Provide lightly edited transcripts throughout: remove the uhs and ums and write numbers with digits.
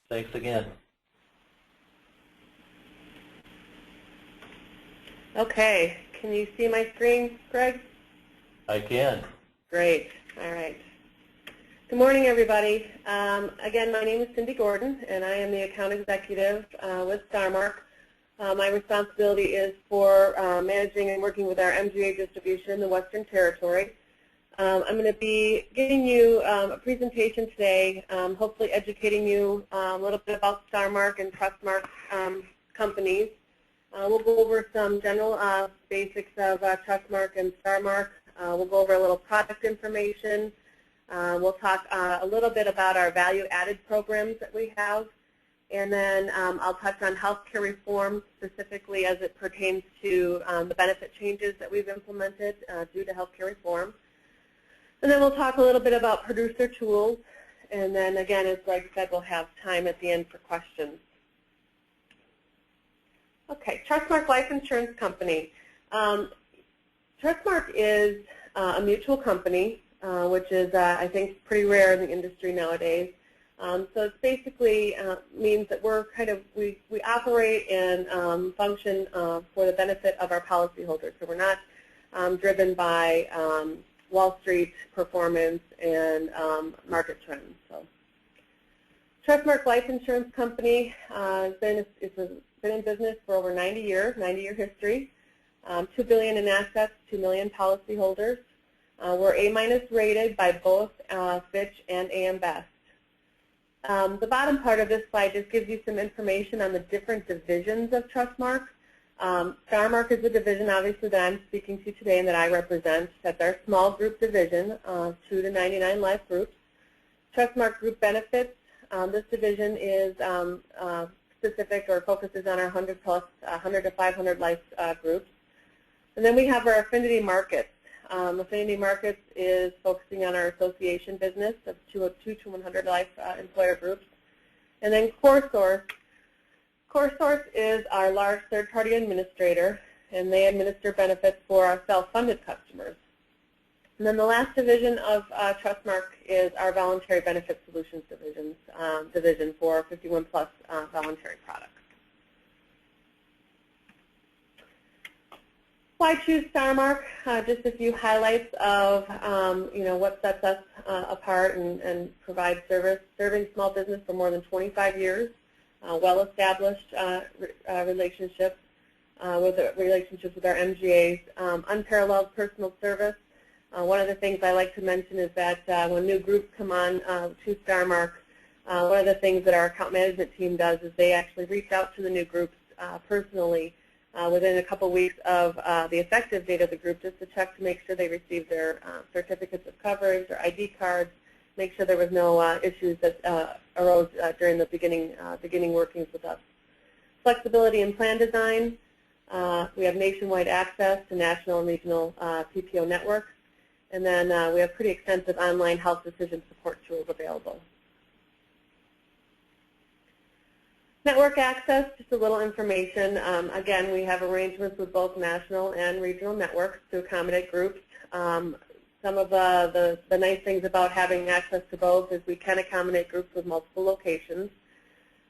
Thanks again. Okay, can you see my screen, Greg? I can. Great, all right. Good morning, everybody. Again, my name is Cindy Gordon, and I am the account executive with Starmark. My responsibility is for managing and working with our MGA distribution in the Western Territory. I'm going to be giving you a presentation today, hopefully educating you a little bit about Starmark and Trustmark companies. We'll go over some general basics of Trustmark and Starmark. We'll go over a little product information. We'll talk a little bit about our value-added programs that we have. And then I'll touch on healthcare reform, specifically as it pertains to the benefit changes that we've implemented due to healthcare reform. And then we'll talk a little bit about producer tools. And then again, as Greg said, we'll have time at the end for questions. Okay, Trustmark Life Insurance Company. Trustmark is a mutual company, which is, I think, pretty rare in the industry nowadays. So it basically means that we operate and function for the benefit of our policyholders. So we're not driven by Wall Street performance and market trends. So Trustmark Life Insurance Company has been in business for over 90 years, 90-year history, $2 billion in assets, 2 million policyholders. We're A- rated by both Fitch and AM Best. The bottom part of this slide just gives you some information on the different divisions of Trustmark. Starmark is the division, obviously, that I'm speaking to today and that I represent. That's our small group division, 2 to 99 life groups. Trustmark Group Benefits, this division is specific or focuses on our 100 to 500 life groups. And then we have our affinity markets. Affinity Markets is focusing on our association business of 2 to 100 life employer groups. And then CoreSource. CoreSource is our large third-party administrator, and they administer benefits for our self-funded customers. And then the last division of Trustmark is our Voluntary Benefit Solutions division for 51-plus voluntary products. Why choose Starmark? Just a few highlights of what sets us apart and provides service, serving small business for more than 25 years, well-established relationships with our MGAs, unparalleled personal service. One of the things I like to mention is that when new groups come on to Starmark, one of the things that our account management team does is they actually reach out to the new groups personally within a couple weeks of the effective date of the group, just to check to make sure they received their certificates of coverage, their ID cards, make sure there was no issues that arose during the beginning workings with us. Flexibility in plan design. We have nationwide access to national and regional PPO networks. And then we have pretty extensive online health decision support tools available. Network access, just a little information. Again, we have arrangements with both national and regional networks to accommodate groups. Some of the nice things about having access to both is we can accommodate groups with multiple locations.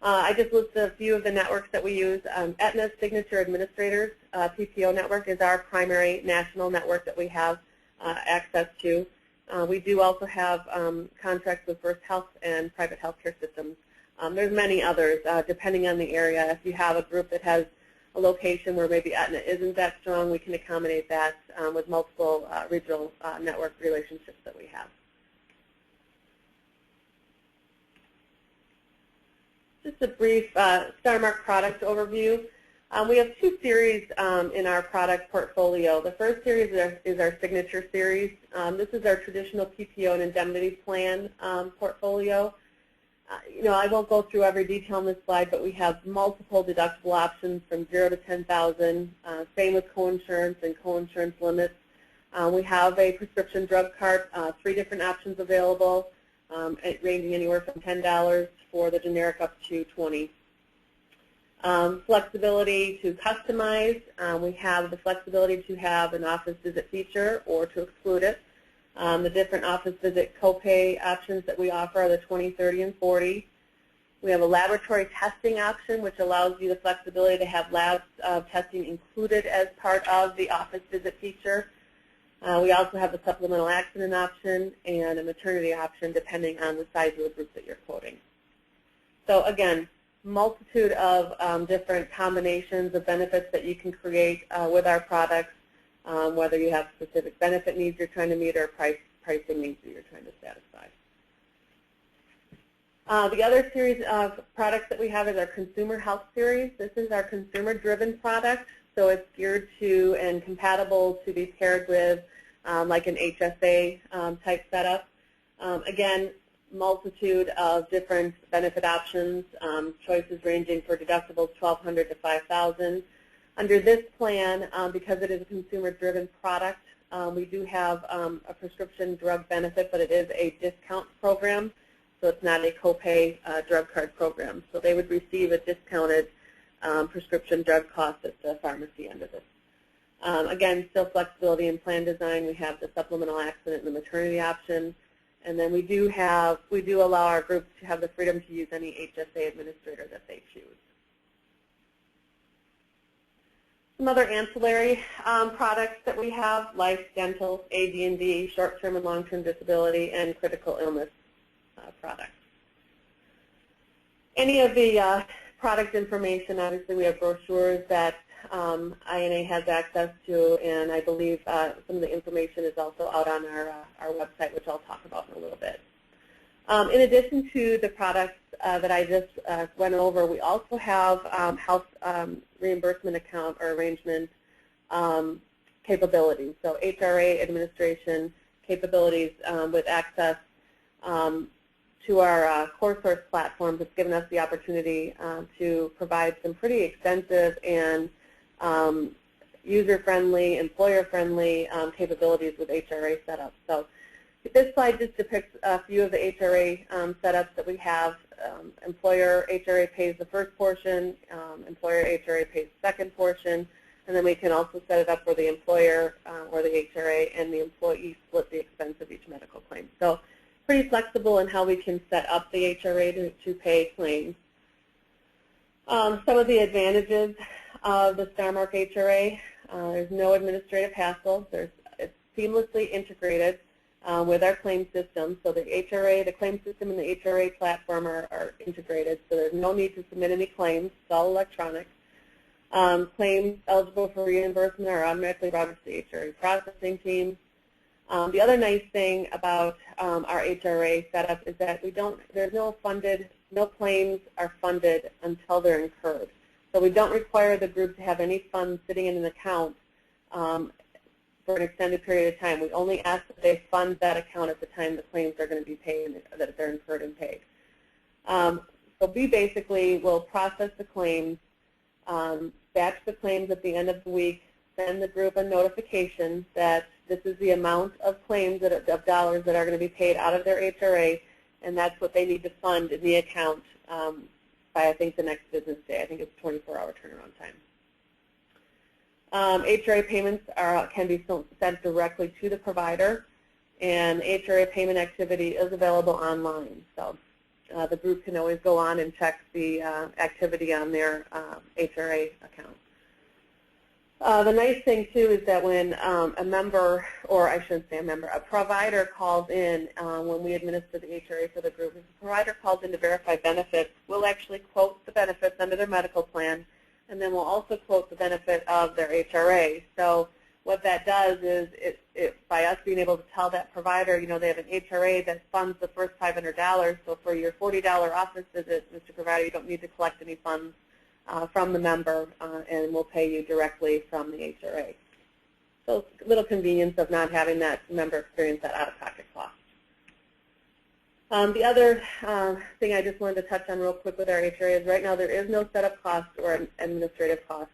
I just listed a few of the networks that we use. Aetna's Signature Administrators PPO network is our primary national network that we have access to. We do also have contracts with First Health and private healthcare systems. There's many others, depending on the area. If you have a group that has a location where maybe Aetna isn't that strong, we can accommodate that with multiple regional network relationships that we have. Just a brief Starmark product overview. We have two series in our product portfolio. The first series is our Signature series. This is our traditional PPO and indemnity plan portfolio. I won't go through every detail on this slide, but we have multiple deductible options from 0 to 10,000. Same with coinsurance and coinsurance limits. We have a prescription drug card, 3 different options available, ranging anywhere from $10 for the generic up to $20. Flexibility to customize. We have the flexibility to have an office visit feature or to exclude it. The different office visit copay options that we offer are the 20, 30, and 40. We have a laboratory testing option, which allows you the flexibility to have lab testing included as part of the office visit feature. We also have a supplemental accident option and a maternity option depending on the size of the group that you're quoting. So again, multitude of different combinations of benefits that you can create with our products, whether you have specific benefit needs you're trying to meet or pricing needs that you're trying to satisfy. The other series of products that we have is our Consumer Health Series. This is our consumer-driven product, so it's geared to and compatible to be paired with like an HSA type setup. Again, multitude of different benefit options, choices ranging for deductibles $1,200 to $5,000. Under this plan, because it is a consumer-driven product, we do have a prescription drug benefit, but it is a discount program. So it's not a copay drug card program. So they would receive a discounted prescription drug cost at the pharmacy under this. Again, still flexibility in plan design. We have the supplemental accident and the maternity option. And then we do allow our groups to have the freedom to use any HSA administrator that they choose. Some other ancillary products that we have, life, dental, AD&D, short-term and long-term disability, and critical illness products. Any of the product information, obviously we have brochures that INA has access to, and I believe some of the information is also out on our website, which I'll talk about in a little bit. In addition to the products that I just went over, we also have health reimbursement account or arrangement capabilities. So HRA administration capabilities with access to our core source platform that's given us the opportunity to provide some pretty extensive and user-friendly, employer-friendly capabilities with HRA setups. So this slide just depicts a few of the HRA setups that we have. Employer HRA pays the first portion, employer HRA pays the second portion, and then we can also set it up where the employer or the HRA and the employee split the expense of each medical claim. So pretty flexible in how we can set up the HRA to pay claims. Some of the advantages of the Starmark HRA, there's no administrative hassle. It's seamlessly integrated with our claim system. So the HRA, the claim system and the HRA platform are integrated, so there's no need to submit any claims. It's all electronic. Claims eligible for reimbursement are automatically routed to the HRA processing team. The other nice thing about our HRA setup is that no claims are funded until they're incurred. So we don't require the group to have any funds sitting in an account for an extended period of time. We only ask that they fund that account at the time the claims are going to be paid, that they're incurred and paid. So we basically will process the claims, batch the claims at the end of the week, send the group a notification that this is the amount of claims of dollars that are going to be paid out of their HRA, and that's what they need to fund in the account by, I think, the next business day. I think it's 24-hour turnaround time. HRA payments can be sent directly to the provider, and HRA payment activity is available online. So the group can always go on and check the activity on their HRA account. The nice thing, too, is that when a member, or I shouldn't say a member, a provider calls in when we administer the HRA for the group, if a provider calls in to verify benefits, we'll actually quote the benefits under their medical plan, and then we'll also quote the benefit of their HRA. So what that does is, by us being able to tell that provider, they have an HRA that funds the first $500, so for your $40 office visit, Mr. Provider, you don't need to collect any funds from the member, and we'll pay you directly from the HRA. So a little convenience of not having that member experience that out-of-pocket cost. The other thing I just wanted to touch on real quick with our HRA is right now there is no setup cost or administrative cost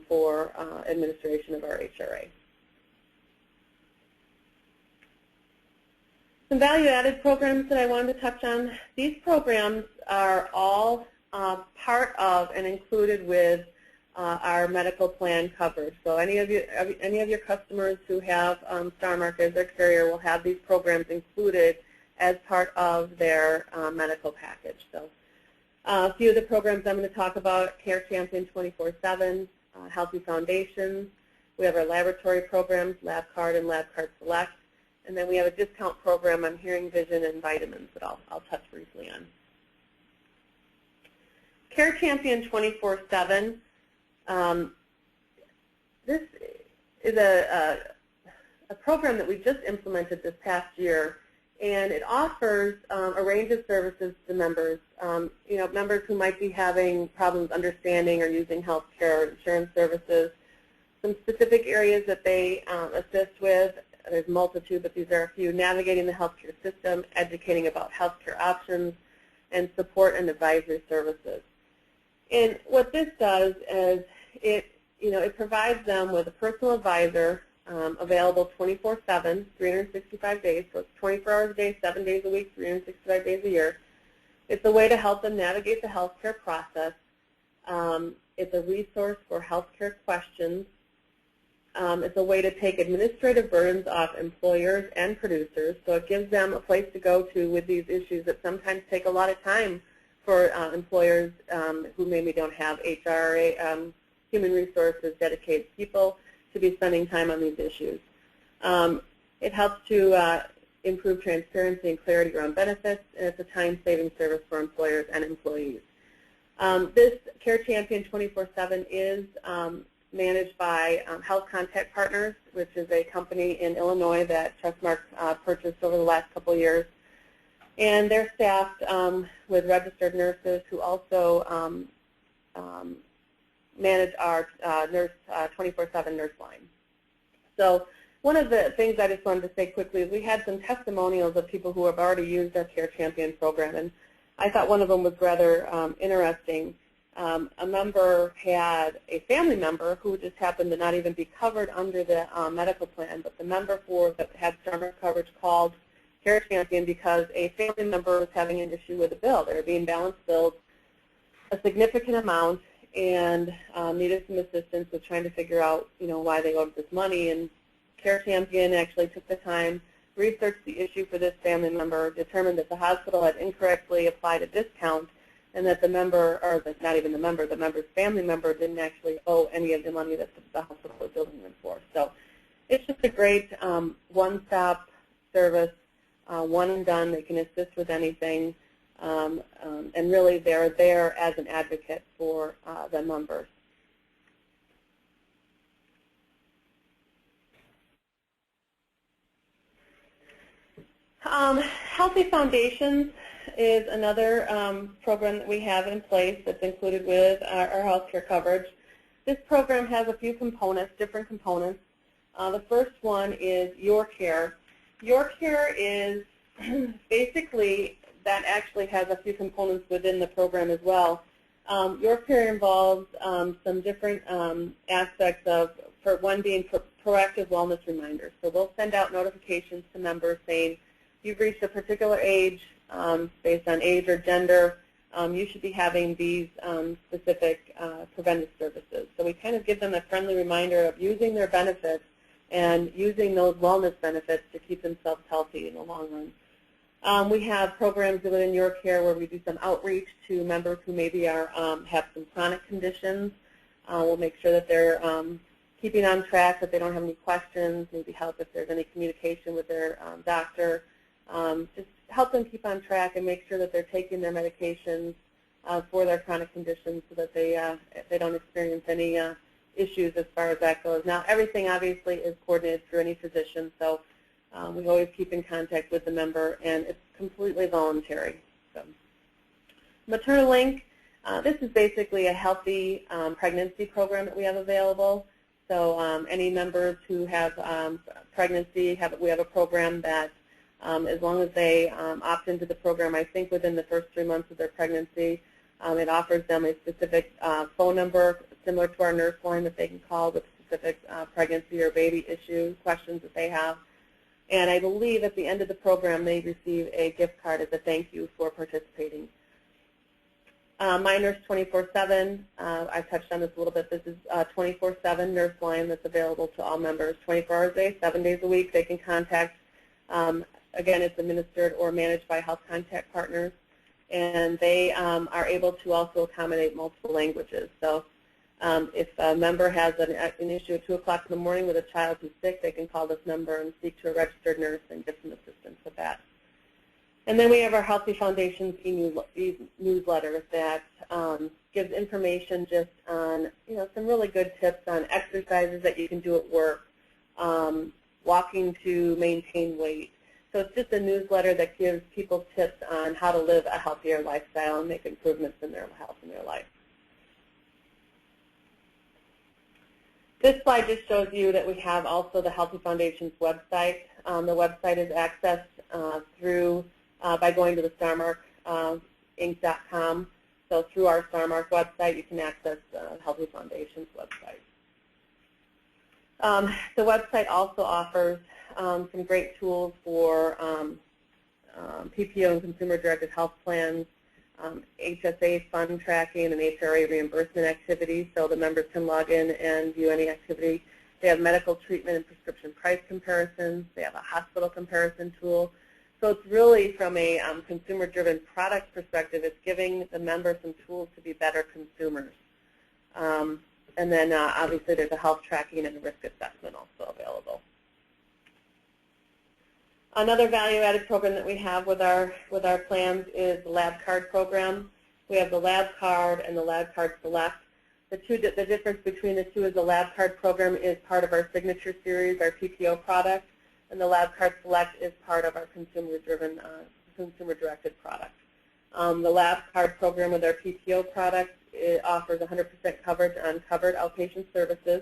for administration of our HRA. Some value-added programs that I wanted to touch on. These programs are all part of and included with our medical plan coverage. So any of your customers who have Starmark as their carrier will have these programs included as part of their medical package. So A few of the programs I'm going to talk about: CareChampion 24/7, Healthy Foundations. We have our laboratory programs, LabCard and LabCard Select. And then we have a discount program on hearing, vision, and vitamins that I'll touch briefly on. CareChampion 24/7. This is a program that we just implemented this past year, and it offers a range of services to members. Members who might be having problems understanding or using health care or insurance services. Some specific areas that they assist with. There's a multitude, but these are a few: navigating the healthcare system, educating about healthcare options, and support and advisory services. And what this does is it provides them with a personal advisor available 24/7, 365 days. So it's 24 hours a day, 7 days a week, 365 days a year. It's a way to help them navigate the healthcare process. It's a resource for healthcare questions. It's a way to take administrative burdens off employers and producers, so it gives them a place to go to with these issues that sometimes take a lot of time for employers who maybe don't have HRA, human resources, dedicated people to be spending time on these issues. It helps to improve transparency and clarity around benefits, and it's a time-saving service for employers and employees. This CareChampion 24/7 is managed by Health Contact Partners, which is a company in Illinois that Trustmark purchased over the last couple of years. And they're staffed with registered nurses who also manage our 24/7 nurse line. So one of the things I just wanted to say quickly is we had some testimonials of people who have already used our CareChampion program, and I thought one of them was rather interesting. A member had a family member who just happened to not even be covered under the medical plan, but the member that had Starmark coverage called CareChampion because a family member was having an issue with a bill. They were being balance billed a significant amount and needed some assistance with trying to figure out, why they owed this money. And CareChampion actually took the time, researched the issue for this family member, determined that the hospital had incorrectly applied a discount, and that the member, or not even the member, the member's family member didn't actually owe any of the money that the hospital was billing them for. So it's just a great one-stop service, one and done. They can assist with anything, and really they're there as an advocate for the members. Healthy Foundations is another program that we have in place that's included with our healthcare coverage. This program has a few components, different components. The first one is Your Care. Your Care is basically, that actually has a few components within the program as well. Your Care involves some different aspects of, for one being proactive wellness reminders. So we'll send out notifications to members saying, you've reached a particular age, based on age or gender, you should be having these specific preventive services. So we kind of give them a friendly reminder of using their benefits and using those wellness benefits to keep themselves healthy in the long run. We have programs within Your Care where we do some outreach to members who maybe have some chronic conditions. We'll make sure that they're keeping on track, that they don't have any questions, maybe help if there's any communication with their doctor. Just help them keep on track and make sure that they're taking their medications for their chronic conditions so that they don't experience any issues as far as that goes. Now, everything obviously is coordinated through any physician, so we always keep in contact with the member, and it's completely voluntary. So, Maternal Link, this is basically a healthy pregnancy program that we have available. So any members who have pregnancy, we have a program that as long as they opt into the program, I think within the first 3 months of their pregnancy, it offers them a specific phone number similar to our nurse line that they can call with specific pregnancy or baby issue questions that they have. And I believe at the end of the program they receive a gift card as a thank you for participating. My Nurse 24/7, I touched on this a little bit. This is a 24/7 nurse line that's available to all members, 24 hours a day, 7 days a week. They can contact. Again, it's administered or managed by Health Contact Partners. and they are able to also accommodate multiple languages. So if a member has an issue at 2 o'clock in the morning with a child who's sick, they can call this number and speak to a registered nurse and get some assistance with that. And then we have our Healthy Foundations e-newsletter that gives information just on, some really good tips on exercises that you can do at work, walking to maintain weight. So it's just a newsletter that gives people tips on how to live a healthier lifestyle and make improvements in their health and their life. This slide just shows you that we have also the Healthy Foundations website. The website is accessed by going to the StarmarkInc.com. So through our Starmark website, you can access the Healthy Foundations website. The website also offers some great tools for PPO and consumer-directed health plans, HSA fund tracking, and HRA reimbursement activities, so the members can log in and view any activity. They have medical treatment and prescription price comparisons. They have a hospital comparison tool. So it's really, from a consumer-driven product perspective, it's giving the members some tools to be better consumers. And then obviously there's a health tracking and a risk assessment also available. Another value-added program that we have with our plans is the Lab Card program. We have the Lab Card and the Lab Card Select. The difference between the two is the Lab Card program is part of our Signature Series, our PPO product, and the Lab Card Select is part of our consumer-directed product. The Lab Card program with our PPO product, it offers 100% coverage on covered outpatient services.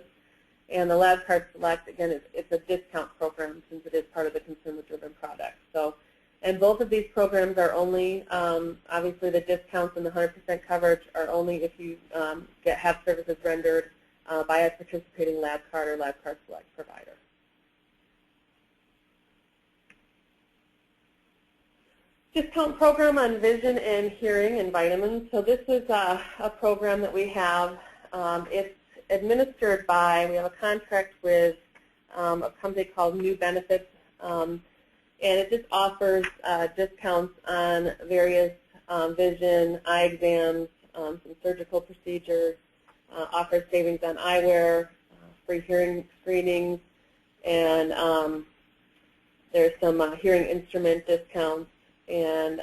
And the Lab Card Select, again, it's a discount program since it is part of the consumer-driven product. So, and both of these programs are only, obviously the discounts and the 100% coverage are only if you have services rendered by a participating Lab Card or Lab Card Select provider. Discount program on vision and hearing and vitamins. So this is a program that we have. It's administered by, we have a contract with a company called New Benefits, and it just offers discounts on various vision, eye exams, some surgical procedures, offers savings on eyewear, free hearing screenings, and there's some hearing instrument discounts, and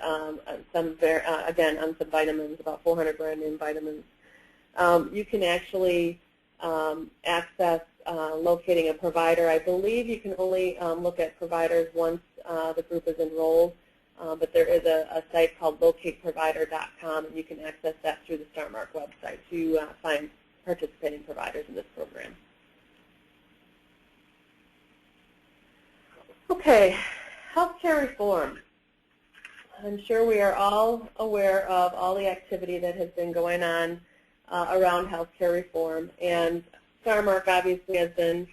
again, on some vitamins, about 400 brand name vitamins. You can actually access locating a provider. I believe you can only look at providers once the group is enrolled, but there is a site called locateprovider.com, and you can access that through the Starmark website to find participating providers in this program. Okay, healthcare reform. I'm sure we are all aware of all the activity that has been going on around healthcare reform, and Starmark obviously has been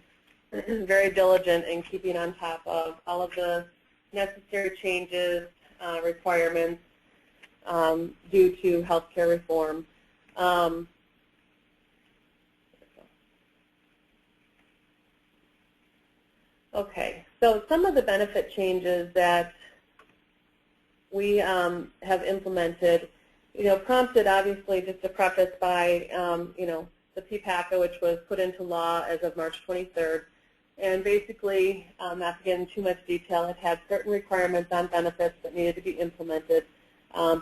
very diligent in keeping on top of all of the necessary changes, requirements due to healthcare reform. Okay, so some of the benefit changes that we have implemented, prompted obviously just to preface by, the PPACA, which was put into law as of March 23rd. And basically, not to get into too much detail, it had certain requirements on benefits that needed to be implemented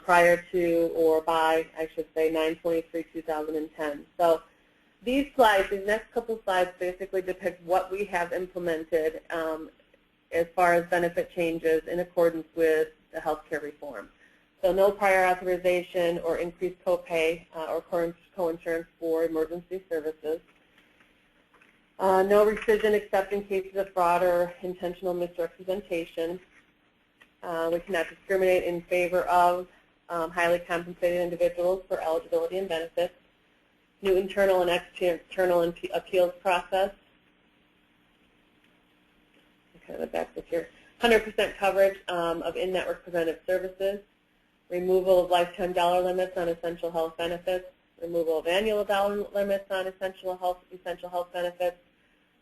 prior to, or by, I should say, 9/23/2010. So these slides, these next couple slides basically depict what we have implemented as far as benefit changes in accordance with the healthcare reform. So no prior authorization or increased copay or coinsurance for emergency services. No rescission except in cases of fraud or intentional misrepresentation. We cannot discriminate in favor of highly compensated individuals for eligibility and benefits. New internal and external appeals process. Kind of back this here. 100% coverage of in-network preventive services. Removal of lifetime dollar limits on essential health benefits. Removal of annual dollar limits on essential health benefits.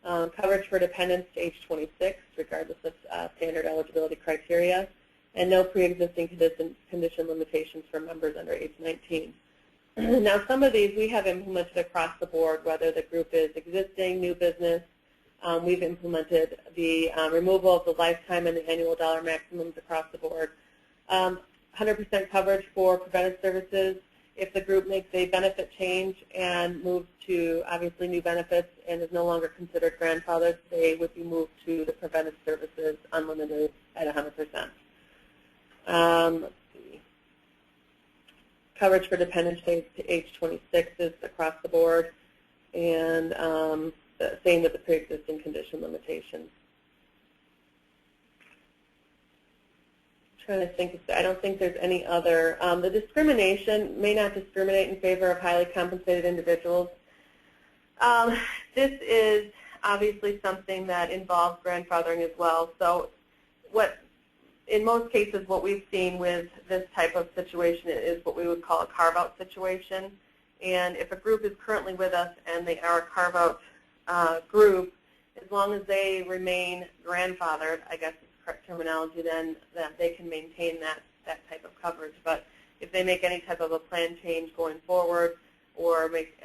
Coverage for dependents to age 26, regardless of standard eligibility criteria. and no pre-existing condition limitations for members under age 19. Now, some of these we have implemented across the board, whether the group is existing, new business. We've implemented the removal of the lifetime and the annual dollar maximums across the board. 100% coverage for preventive services. If the group makes a benefit change and moves to obviously new benefits and is no longer considered grandfathered, they would be moved to the preventive services unlimited at 100%. Let's see. Coverage for dependents to age 26 is across the board, and same with the pre-existing condition limitations. Trying to think, I don't think there's any other. The discrimination may not discriminate in favor of highly compensated individuals. This is obviously something that involves grandfathering as well. So in most cases, what we've seen with this type of situation is what we would call a carve-out situation. And if a group is currently with us and they are a carve-out group, as long as they remain grandfathered, I guess is the correct terminology, then that they can maintain that type of coverage. But if they make any type of a plan change going forward or make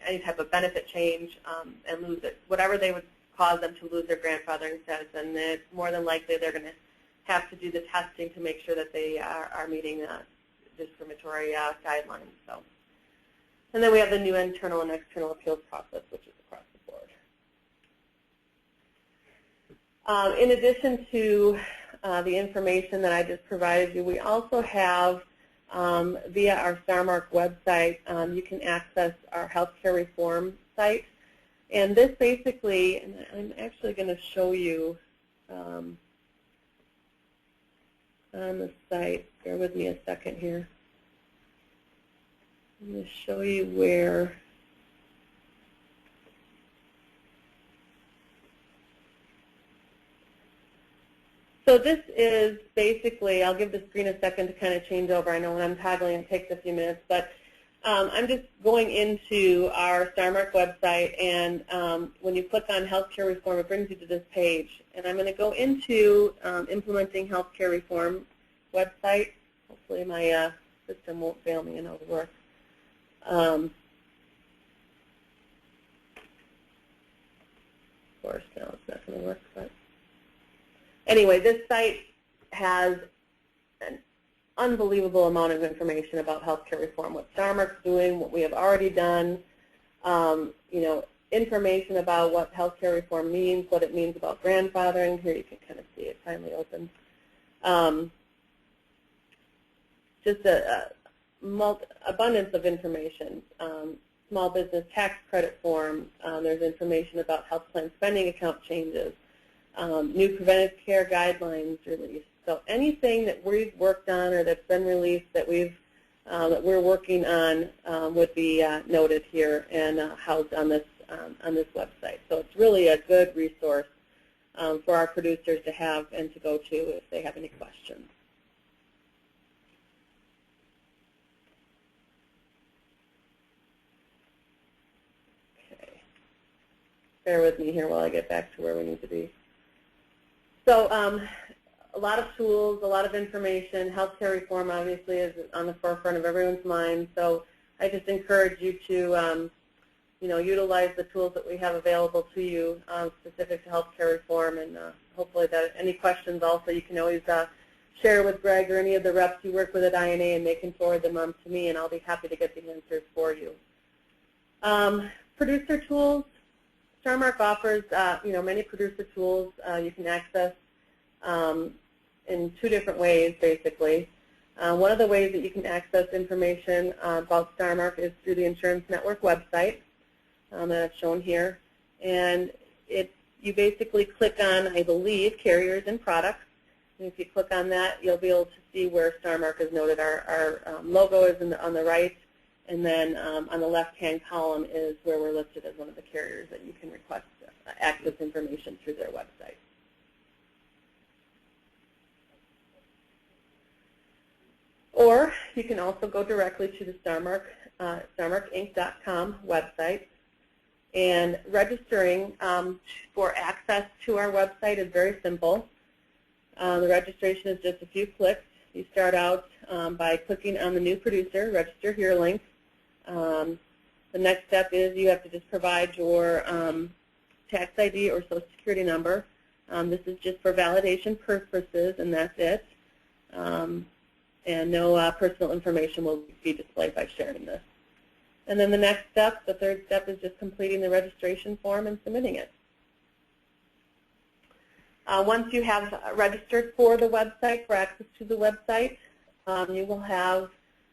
any type of benefit change and lose it, whatever they would cause them to lose their grandfathering status, then it's more than likely they're going to have to do the testing to make sure that they are meeting discriminatory guidelines. So, and then we have the new internal and external appeals process, which is across the board. In addition to the information that I just provided you, we also have, via our Starmark website, you can access our healthcare reform site. And this basically, and I'm actually going to show you on the site. Bear with me a second here. I'm going to show you where. So this is basically, I'll give the screen a second to kind of change over. I know when I'm toggling it takes a few minutes, but I'm just going into our Starmark website, and when you click on healthcare reform, it brings you to this page. And I'm going to go into implementing healthcare reform website. Hopefully my system won't fail me and it'll work. Of course, now it's not going to work, but anyway, this site has an unbelievable amount of information about healthcare reform, what Starmark's doing, what we have already done, information about what healthcare reform means, what it means about grandfathering. Here you can kind of see it finally open. Just a abundance of information. Small business tax credit form. There's information about health plan spending account changes. New preventive care guidelines released. So anything that we've worked on or that's been released that we're working on would be noted here and housed on this website. So it's really a good resource for our producers to have and to go to if they have any questions. Okay. Bear with me here while I get back to where we need to be. So a lot of tools, a lot of information. Healthcare reform obviously is on the forefront of everyone's mind. So I just encourage you to utilize the tools that we have available to you specific to healthcare reform, and hopefully that any questions also you can always share with Greg or any of the reps you work with at INA, and they can forward them on to me, and I'll be happy to get the answers for you. Producer tools. Starmark offers many producer tools you can access in two different ways, basically. One of the ways that you can access information about Starmark is through the Insurance Network website that I've shown here. And you basically click on, I believe, carriers and products. And if you click on that, you'll be able to see where Starmark is noted. Our logo is on the right, and then on the left-hand column is where we're listed as one of the carriers that you can request access information through their website. Or you can also go directly to the StarmarkInc.com website, and registering for access to our website is very simple. The registration is just a few clicks. You start out by clicking on the new producer, register here link. The next step is you have to just provide your tax ID or Social Security number. This is just for validation purposes, and that's it. And no personal information will be displayed by sharing this. And then the next step, the third step, is just completing the registration form and submitting it. Once you have registered for the website, for access to the website, you will have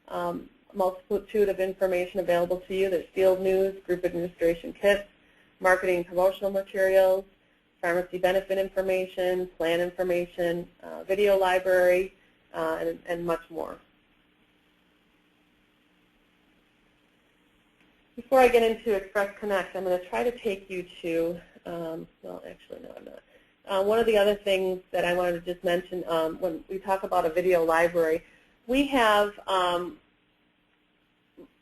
a multitude of information available to you. There's field news, group administration kits, marketing and promotional materials, pharmacy benefit information, plan information, video library, and much more. Before I get into Express Connect, I'm going to try to take you to, well, actually, no, I'm not. One of the other things that I wanted to just mention when we talk about a video library, we have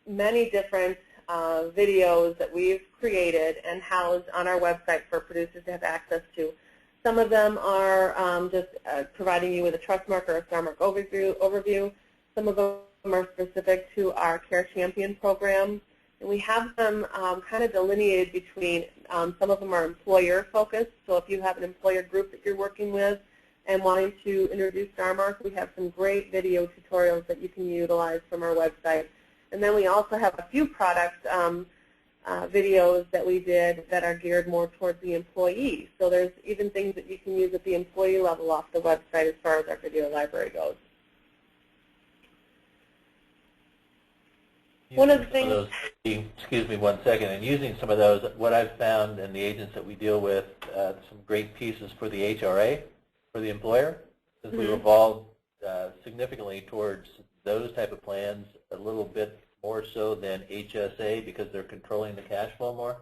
many different videos that we've created and housed on our website for producers to have access to. Some of them are just providing you with a Trustmark or a Starmark overview. Some of them are specific to our CareChampion program. And we have them kind of delineated between, some of them are employer focused, so if you have an employer group that you're working with and wanting to introduce Starmark, we have some great video tutorials that you can utilize from our website. And then we also have a few product videos that we did that are geared more towards the employee. So there's even things that you can use at the employee level off the website as far as our video library goes. One of the things, excuse me one second, and using some of those, what I've found in the agents that we deal with, some great pieces for the HRA, for the employer, because we've evolved significantly towards those type of plans, a little bit more so than HSA because they're controlling the cash flow more.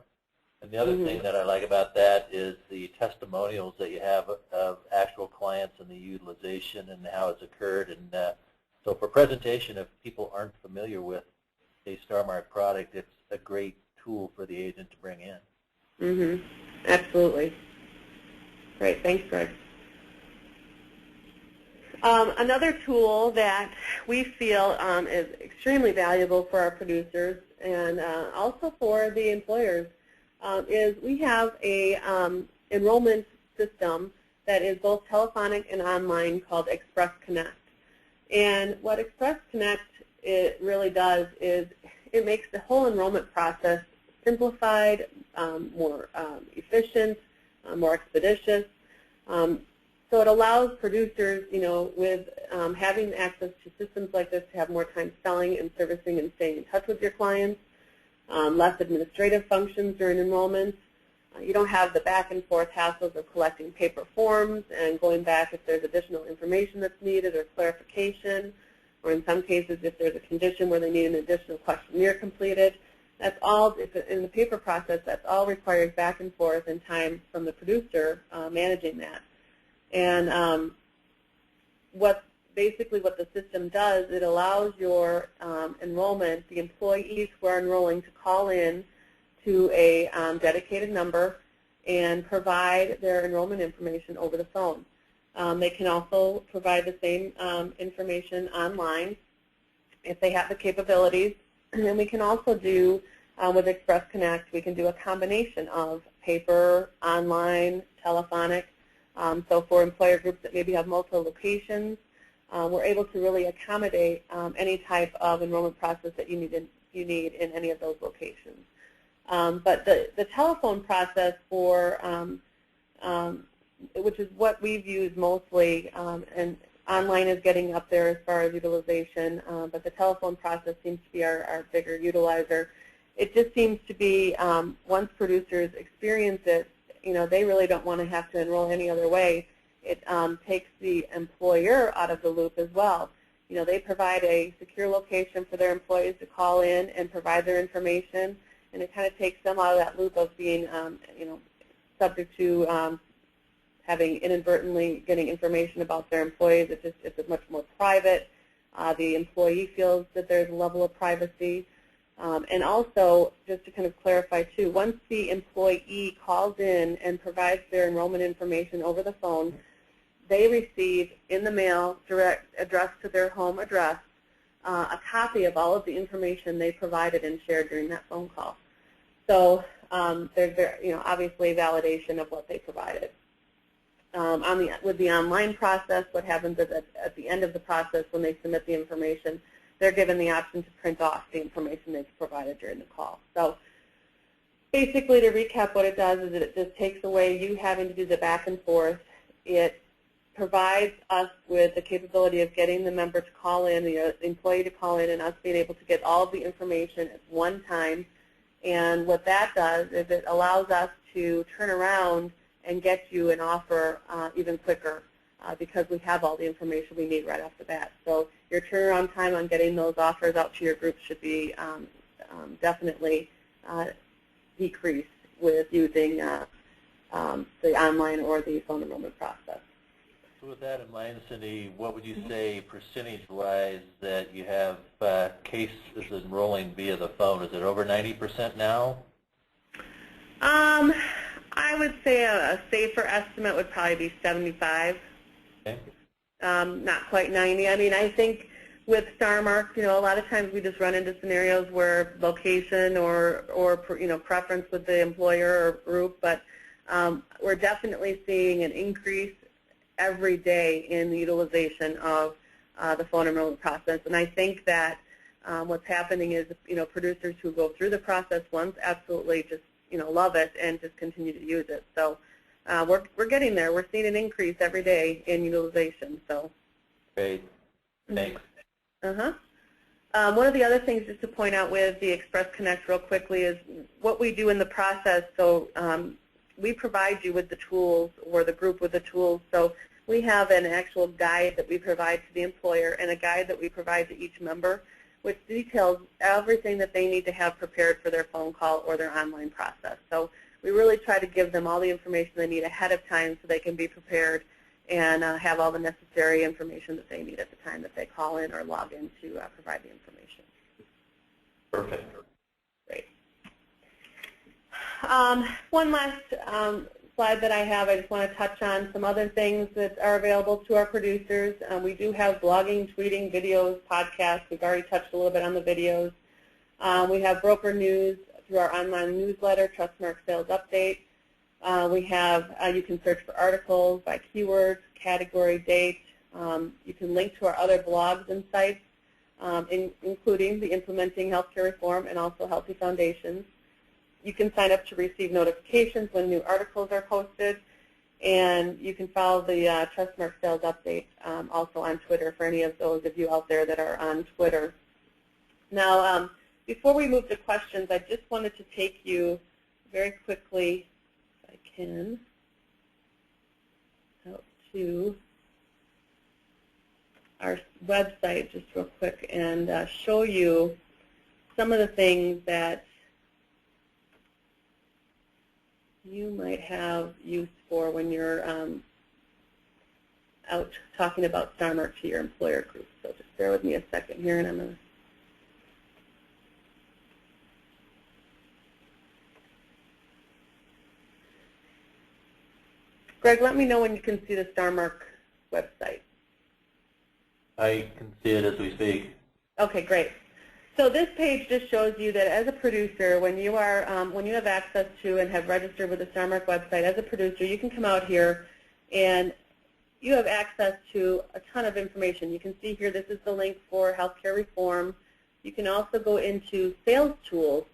And the other thing that I like about that is the testimonials that you have of actual clients and the utilization and how it's occurred. And so for presentation, if people aren't familiar with a Starmark product, it's a great tool for the agent to bring in. Absolutely. Great. Thanks, Greg. Another tool that we feel is extremely valuable for our producers and also for the employers is we have a enrollment system that is both telephonic and online called Express Connect. And what Express Connect it really does is it makes the whole enrollment process simplified, more efficient, more expeditious. So it allows producers, you know, with having access to systems like this to have more time selling and servicing and staying in touch with your clients, less administrative functions during enrollment. You don't have the back and forth hassles of collecting paper forms and going back if there's additional information that's needed or clarification, or in some cases if there's a condition where they need an additional questionnaire completed. That's all, in the paper process, that's all requires back and forth and time from the producer managing that. And basically what the system does, it allows your enrollment, the employees who are enrolling, to call in to a dedicated number and provide their enrollment information over the phone. They can also provide the same information online if they have the capabilities. And we can also do, with Express Connect, we can do a combination of paper, online, telephonic. So for employer groups that maybe have multiple locations, we're able to really accommodate any type of enrollment process that you need in any of those locations. But the telephone process for which is what we've used mostly, and online is getting up there as far as utilization, but the telephone process seems to be our bigger utilizer. It just seems to be, once producers experience it, you know, they really don't want to have to enroll any other way. It takes the employer out of the loop as well. You know, they provide a secure location for their employees to call in and provide their information, and it kind of takes them out of that loop of being, you know, subject to having inadvertently getting information about their employees. It's much more private. The employee feels that there's a level of privacy. And also, just to kind of clarify too, once the employee calls in and provides their enrollment information over the phone, they receive in the mail, direct addressed to their home address, a copy of all of the information they provided and shared during that phone call. So there's obviously validation of what they provided. With the online process, what happens is at the end of the process when they submit the information, they're given the option to print off the information they've provided during the call. So basically, to recap, what it does is it just takes away you having to do the back and forth. It provides us with the capability of getting the member to call in, the employee to call in, and us being able to get all of the information at one time. And what that does is it allows us to turn around and get you an offer even quicker because we have all the information we need right off the bat. So your turnaround time on getting those offers out to your group should be definitely decreased with using the online or the phone enrollment process. So with that in mind, Cindy, what would you say percentage-wise that you have cases enrolling via the phone? Is it over 90% now? I would say a safer estimate would probably be 75. Okay. Not quite 90. I mean, I think with Starmark, a lot of times we just run into scenarios where location or preference with the employer or group, but we're definitely seeing an increase every day in the utilization of the phone enrollment process. And I think that what's happening is, producers who go through the process once absolutely just, love it and just continue to use it. So we're getting there. We're seeing an increase every day in utilization. So great. Thanks. One of the other things just to point out with the Express Connect real quickly is what we do in the process. So we provide you with the tools, or the group with the tools. So we have an actual guide that we provide to the employer and a guide that we provide to each member, which details everything that they need to have prepared for their phone call or their online process. So we really try to give them all the information they need ahead of time so they can be prepared and have all the necessary information that they need at the time that they call in or log in to provide the information. Perfect. Great. One last slide that I have, I just want to touch on some other things that are available to our producers. We do have blogging, tweeting, videos, podcasts. We've already touched a little bit on the videos. We have broker news through our online newsletter, Trustmark Sales Update. We have, you can search for articles by keywords, category, date. You can link to our other blogs and sites, including the Implementing Healthcare Reform and also Healthy Foundations. You can sign up to receive notifications when new articles are posted, and you can follow the Trustmark Sales Update also on Twitter for any of those of you out there that are on Twitter. Now, before we move to questions, I just wanted to take you very quickly, if I can, out to our website just real quick and show you some of the things that you might have use for when you're out talking about Starmark to your employer group. So just bear with me a second here, and I'm going to Greg, let me know when you can see the Starmark website. I can see it as we speak. Okay, great. So this page just shows you that as a producer, when you are when you have access to and have registered with the Starmark website, as a producer, you can come out here and you have access to a ton of information. You can see here this is the link for healthcare reform. You can also go into sales tools,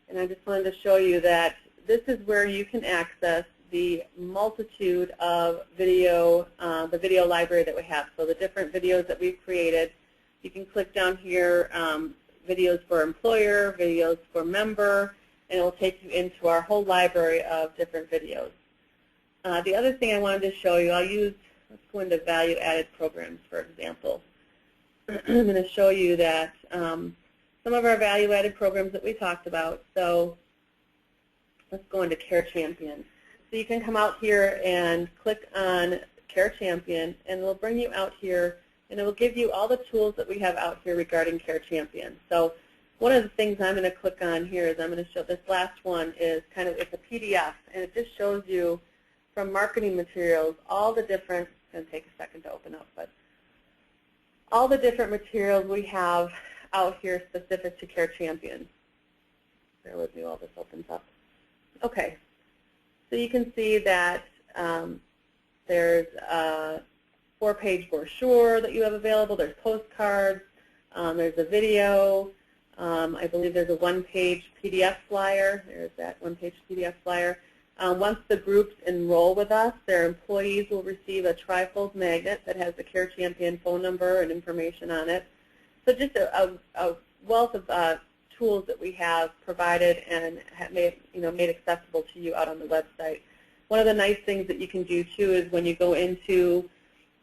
and I just wanted to show you that this is where you can access the multitude of video, the video library that we have. So the different videos that we've created. You can click down here, videos for employer, videos for member, and it will take you into our whole library of different videos. The other thing I wanted to show you, let's go into value-added programs, for example. I'm going to show you that some of our value-added programs that we talked about. So let's go into CareChampion. So you can come out here and click on CareChampion, and it will bring you out here, and it will give you all the tools that we have out here regarding CareChampion. So one of the things I'm going to click on here is I'm going to show this last one is it's a PDF, and it just shows you from marketing materials all the different going to take a second to open up. But all the different materials we have out here specific to CareChampion. Bear with me while this opens up. Okay, so you can see that there's a 4-page brochure that you have available. There's postcards. There's a video. I believe there's a 1-page PDF flyer. There's that 1-page PDF flyer. Once the groups enroll with us, their employees will receive a trifold magnet that has the CareChampion phone number and information on it. So just a wealth of tools that we have provided and have made accessible to you out on the website. One of the nice things that you can do too is when you go into,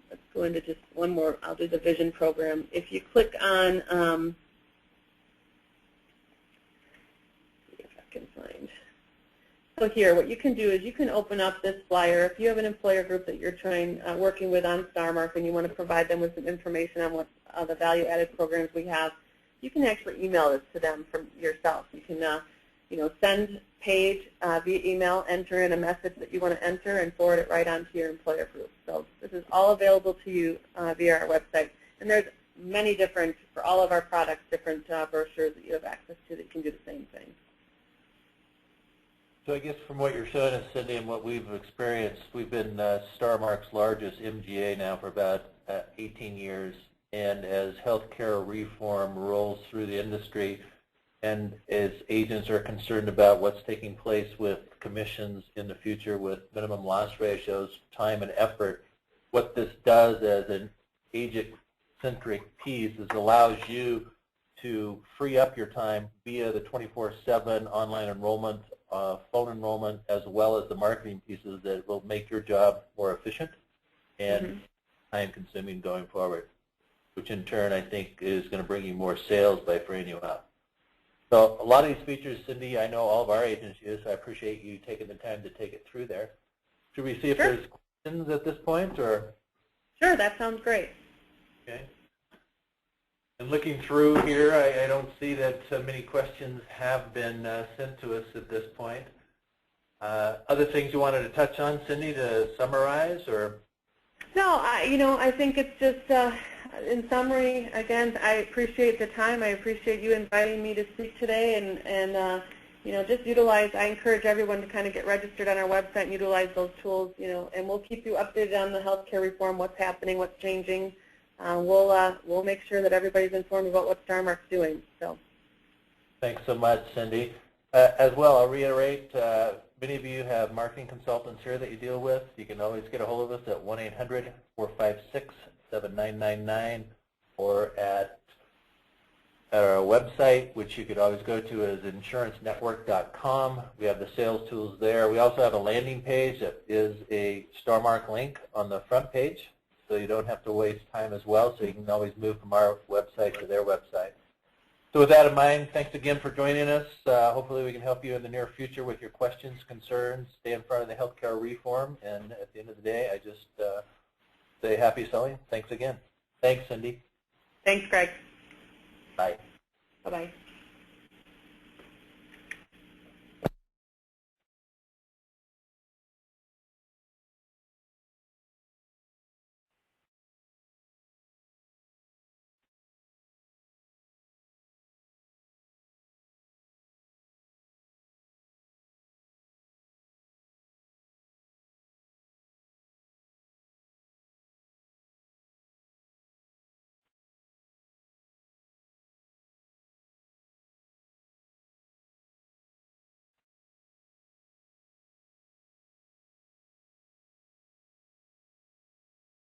let's go into just one more, I'll do the vision program. If you click on, see if I can find. So here, what you can do is you can open up this flyer. If you have an employer group that you're working with on Starmark and you want to provide them with some information on what the value-added programs we have, you can actually email this to them from yourself. You can, send page via email, enter in a message that you want to enter, and forward it right onto your employer group. So this is all available to you via our website. And there's many different, for all of our products, different brochures that you have access to that can do the same thing. So I guess from what you're showing us, Cindy, and what we've experienced, we've been Starmark's largest MGA now for about 18 years. And as healthcare reform rolls through the industry, and as agents are concerned about what's taking place with commissions in the future with minimum loss ratios, time and effort, what this does as an agent-centric piece is allows you to free up your time via the 24/7 online enrollment, phone enrollment, as well as the marketing pieces that will make your job more efficient and time-consuming going forward, which in turn I think is going to bring you more sales by freeing you up. So a lot of these features, Cindy, I know all of our agents use, so I appreciate you taking the time to take it through there. Should we see if there's questions at this point? Or? Sure, that sounds great. Okay. And looking through here, I don't see that many questions have been sent to us at this point. Other things you wanted to touch on, Cindy, to summarize, or? No, I think it's just, in summary, again, I appreciate the time. I appreciate you inviting me to speak today, and just utilize. I encourage everyone to kind of get registered on our website and utilize those tools. And we'll keep you updated on the healthcare reform, what's happening, what's changing. We'll make sure that everybody's informed about what Starmark's doing. So. Thanks so much, Cindy. As well, I'll reiterate, many of you have marketing consultants here that you deal with. You can always get a hold of us at 1-800-456-7999 or at our website, which you could always go to, is insurancenetwork.com. We have the sales tools there. We also have a landing page that is a Starmark link on the front page, so you don't have to waste time as well, so you can always move from our website to their website. So with that in mind, thanks again for joining us. Hopefully we can help you in the near future with your questions, concerns, stay in front of the healthcare reform, and at the end of the day, I just say happy selling. Thanks again. Thanks, Cindy. Thanks, Greg. Bye. Bye-bye.